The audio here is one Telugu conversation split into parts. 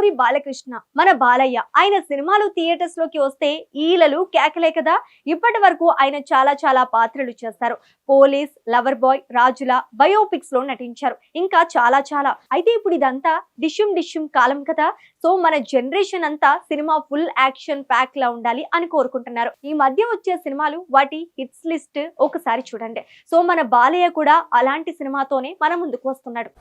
నందమూరి బాలకృష్ణ మన బాలయ్య ఆయన సినిమాలు థియేటర్స్ లోకి వస్తే ఈలలు కేకలే కదా. ఇప్పటి వరకు ఆయన చాలా పాత్రలు చేశారు. పోలీస్, లవర్ బాయ్, రాజుల, బయోపిక్స్ లో నటించారు. ఇంకా చాలా అయితే ఇప్పుడు ఇదంతా డిష్యూమ్ కాలం కదా. సో మన జనరేషన్ అంతా సినిమా ఫుల్ యాక్షన్ ప్యాక్ లా ఉండాలి అని కోరుకుంటున్నారు. ఈ మధ్య వచ్చే సినిమాలు వాటి హిట్స్ లిస్ట్ ఒకసారి చూడండి. సో మన బాలయ్య కూడా అలాంటి సినిమాతోనే మన ముందుకు వస్తున్నాడు.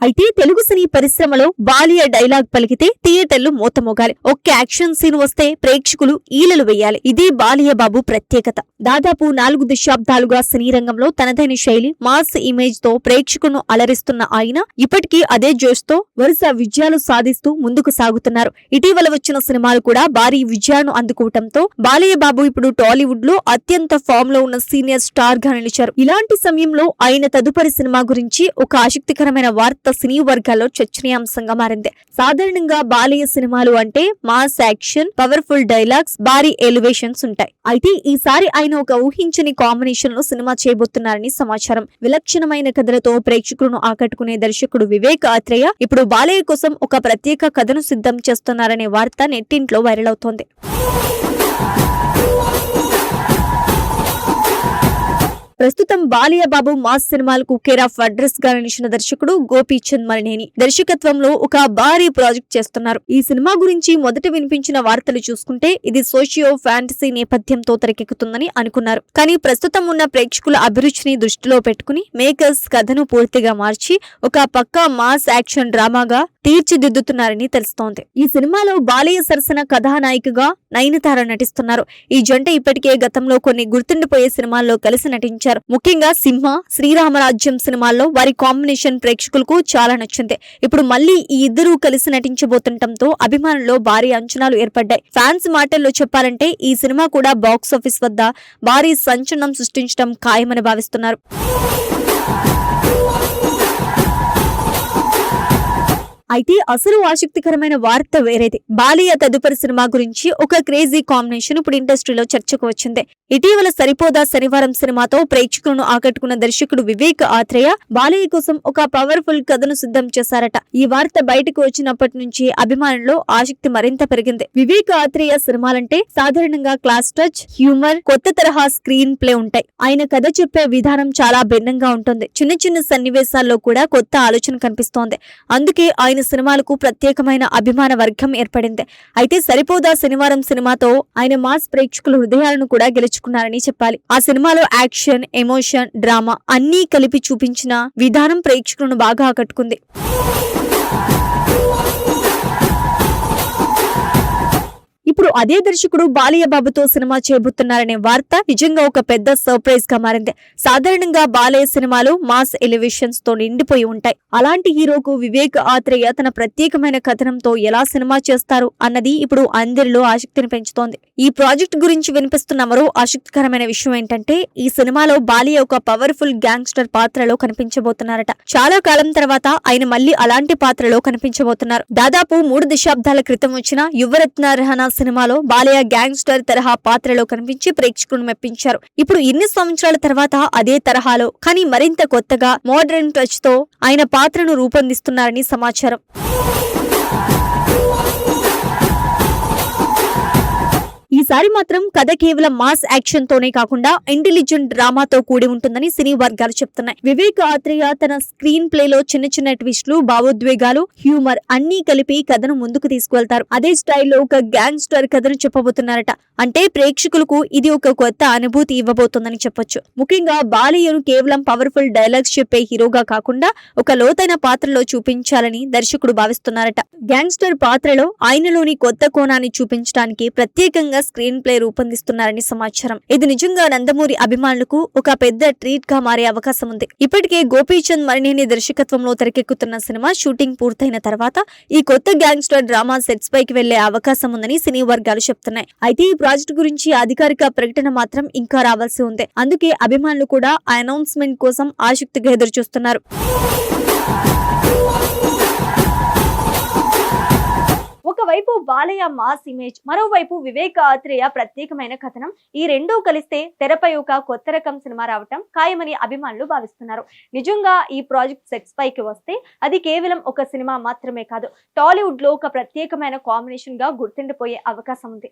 అయితే తెలుగు సినీ పరిశ్రమలో బాలయ్య డైలాగ్ పలికితే థియేటర్లు మోతమోగాలి. ఒక్క యాక్షన్ సీన్ వస్తే ప్రేక్షకులు ఈలలు వేయాలి. ఇది బాలయ్య బాబు ప్రత్యేకత. దాదాపు 4 దశాబ్దాలుగా సినీ రంగంలో తనదైన శైలి, మాస్ ఇమేజ్ తో ప్రేక్షకులను అలరిస్తున్న ఆయన ఇప్పటికీ అదే జోష్తో వరుస విజయాలు సాధిస్తూ ముందుకు సాగుతున్నారు. ఇటీవల వచ్చిన సినిమాలు కూడా భారీ విజయాలను అందుకోవడంతో బాలయ్య బాబు ఇప్పుడు టాలీవుడ్ లో అత్యంత ఫామ్ లో ఉన్న సీనియర్ స్టార్ గా నిలిచారు. ఇలాంటి సమయంలో ఆయన తదుపరి సినిమా గురించి ఒక ఆసక్తికరమైన వార్త సినీ వర్గాల్లో చర్చనీయాంశంగా మారింది. సాధారణంగా బాలయ్య సినిమాలు అంటే మాస్ యాక్షన్, పవర్ఫుల్ డైలాగ్స్, భారీ ఎలివేషన్స్ ఉంటాయి. అయితే ఈసారి ఆయన ఒక ఊహించని కాంబినేషన్ లో సినిమా చేయబోతున్నారని సమాచారం. విలక్షణమైన కథలతో ప్రేక్షకులను ఆకట్టుకునే దర్శకుడు వివేక్ ఆత్రేయ ఇప్పుడు బాలయ్య కోసం ఒక ప్రత్యేక కథను సిద్ధం చేస్తున్నారనే వార్త నెట్టింట్లో వైరల్ అవుతోంది. ప్రస్తుతం బాలయ్య బాబు మాస్ సినిమాలకు కేర్ ఆఫ్ అడ్రస్ గా నిలిచిన దర్శకుడు గోపీచంద్ మలినేని దర్శకత్వంలో ఒక భారీ ప్రాజెక్ట్ చేస్తున్నారు. ఈ సినిమా గురించి మొదట వినిపించిన వార్తలు చూసుకుంటే ఇది సోషియో ఫ్యాంటసీ నేపథ్యంతో తెరకెక్కుతుందని అనుకున్నారు. కానీ ప్రస్తుతం ఉన్న ప్రేక్షకుల అభిరుచిని దృష్టిలో పెట్టుకుని మేకర్స్ కథను పూర్తిగా మార్చి ఒక పక్కా మాస్ యాక్షన్ డ్రామాగా తీర్చిదిద్దుతున్నారని తెలుస్తోంది. ఈ సినిమాలో బాలయ్య సరసన కథానాయికగా నయనతార నటిస్తున్నారు. ఈ జంట ఇప్పటికే గతంలో కొన్ని గుర్తుండిపోయే సినిమాల్లో కలిసి నటించారు. ముఖ్యంగా సింహ, శ్రీరామరాజ్యం సినిమాల్లో వారి కాంబినేషన్ ప్రేక్షకులకు చాలా నచ్చింది. ఇప్పుడు మళ్లీ ఈ ఇద్దరూ కలిసి నటించబోతుండటంతో అభిమానుల్లో భారీ అంచనాలు ఏర్పడ్డాయి. ఫ్యాన్స్ మాటల్లో చెప్పాలంటే ఈ సినిమా కూడా బాక్సాఫీస్ వద్ద భారీ సంచలనం సృష్టించడం ఖాయమని భావిస్తున్నారు. అయితే అసలు ఆసక్తికరమైన వార్త వేరేది. బాలయ్య తదుపరి సినిమా గురించి ఒక క్రేజీ కాంబినేషన్ ఇప్పుడు ఇండస్ట్రీలో చర్చకు వచ్చింది. ఇటీవల సరిపోదా శనివారం సినిమాతో ప్రేక్షకులను ఆకట్టుకున్న దర్శకుడు వివేక్ ఆత్రేయ బాలయ్య కోసం ఒక పవర్ఫుల్ కథను సిద్ధం చేశారట. ఈ వార్త బయటకు వచ్చినప్పటి నుంచి అభిమానుల్లో ఆసక్తి మరింత పెరిగింది. వివేక్ ఆత్రేయ సినిమాలంటే సాధారణంగా క్లాస్ టచ్, హ్యూమర్, కొత్త తరహా స్క్రీన్ ప్లే ఉంటాయి. ఆయన కథ చెప్పే విధానం చాలా భిన్నంగా ఉంటుంది. చిన్న సన్నివేశాల్లో కూడా కొత్త ఆలోచన కనిపిస్తోంది. అందుకే ఆయన సినిమాలకు ప్రత్యేకమైన అభిమాన వర్గం ఏర్పడింది. అయితే సరిపోదా శనివారం సినిమాతో ఆయన మాస్ ప్రేక్షకుల హృదయాలను కూడా గెలుచుకున్నారని చెప్పాలి. ఆ సినిమాలో యాక్షన్, ఎమోషన్, డ్రామా అన్నీ కలిపి చూపించిన విధానం ప్రేక్షకులను బాగా ఆకట్టుకుంది. ఇప్పుడు అదే దర్శకుడు బాలయ్య బాబుతో సినిమా చేయబోతున్నారనే వార్త నిజంగా ఒక పెద్ద సర్ప్రైజ్ గా మారింది. సాధారణంగా బాలయ్య సినిమాలు మాస్ ఎలివేషన్స్ తో నిండిపోయి ఉంటాయి. అలాంటి హీరోకు వివేక్ ఆత్రేయ తన ప్రత్యేకమైన కథనంతో ఎలా సినిమా చేస్తారు అన్నది ఇప్పుడు అందరిలో ఆసక్తిని పెంచుతోంది. ఈ ప్రాజెక్ట్ గురించి వినిపిస్తున్న మరో ఆసక్తికరమైన విషయం ఏంటంటే ఈ సినిమాలో బాలయ్య ఒక పవర్ఫుల్ గ్యాంగ్స్టర్ పాత్రలో కనిపించబోతున్నారట. చాలా కాలం తర్వాత ఆయన మళ్లీ అలాంటి పాత్రలో కనిపించబోతున్నారు. దాదాపు 3 దశాబ్దాల క్రితం వచ్చిన యువరత్న రహనా సినిమాలో బాలయ్య గ్యాంగ్స్టర్ తరహా పాత్రలో కనిపించి ప్రేక్షకులను మెప్పించారు. ఇప్పుడు ఇన్ని సంవత్సరాల తర్వాత అదే తరహాలో కానీ మరింత కొత్తగా మోడర్న్ టచ్ తో ఆయన పాత్రను రూపొందిస్తున్నారని సమాచారం. ఈసారి మాత్రం కథ కేవలం మాస్ యాక్షన్ తోనే కాకుండా ఇంటెలిజెంట్ డ్రామాతో కూడి ఉంటుందని సినీ వర్గాలు చెప్తున్నాయి. వివేక్ ఆత్రేయ తన స్క్రీన్ ప్లే లో చిన్న ట్విస్టులు, భావోద్వేగాలు, హ్యూమర్ అన్నీ కలిపి కథను ముందుకు తీసుకువెళ్తారు. అదే స్టైల్లో ఒక గ్యాంగ్స్టర్ కథను చెప్పబోతున్నారట. అంటే ప్రేక్షకులకు ఇది ఒక కొత్త అనుభూతి ఇవ్వబోతోందని చెప్పొచ్చు. ముఖ్యంగా బాలయ్యను కేవలం పవర్ఫుల్ డైలాగ్స్ చెప్పే హీరోగా కాకుండా ఒక లోతైన పాత్రలో చూపించాలని దర్శకుడు భావిస్తున్నారట. గ్యాంగ్స్టర్ పాత్రలో ఆయనలోని కొత్త కోణాన్ని చూపించడానికి ప్రత్యేకంగా స్క్రీన్ ప్లే రూపొందిస్తున్నారని సమాచారం. ఇది నిజంగా నందమూరి అభిమానులకు ఒక పెద్ద ట్రీట్ గా మారే అవకాశం ఉంది. ఇప్పటికే గోపీచంద్ మలినేని దర్శకత్వంలో తెరకెక్కుతున్న సినిమా షూటింగ్ పూర్తయిన తర్వాత ఈ కొత్త గ్యాంగ్స్టర్ డ్రామా సెట్స్ పైకి వెళ్లే అవకాశం ఉందని సినీ వర్గాలు చెప్తున్నాయి. అయితే ఈ ప్రాజెక్టు గురించి అధికారిక ప్రకటన మాత్రం ఇంకా రావాల్సి ఉంది. అందుకే అభిమానులు కూడా ఆ అనౌన్స్మెంట్ కోసం ఆసక్తిగా ఎదురుచూస్తున్నారు. ఒకవైపు బాలయ్య మాస్ ఇమేజ్, మరోవైపు వివేక్ ఆత్రేయ ప్రత్యేకమైన కథనం, ఈ రెండూ కలిస్తే తెరపై ఒక కొత్త రకం సినిమా రావటం ఖాయమని అభిమానులు భావిస్తున్నారు. నిజంగా ఈ ప్రాజెక్ట్ సెట్స్ పైకి వస్తే అది కేవలం ఒక సినిమా మాత్రమే కాదు, టాలీవుడ్ లో ఒక ప్రత్యేకమైన కాంబినేషన్ గా గుర్తుండిపోయే అవకాశం ఉంది.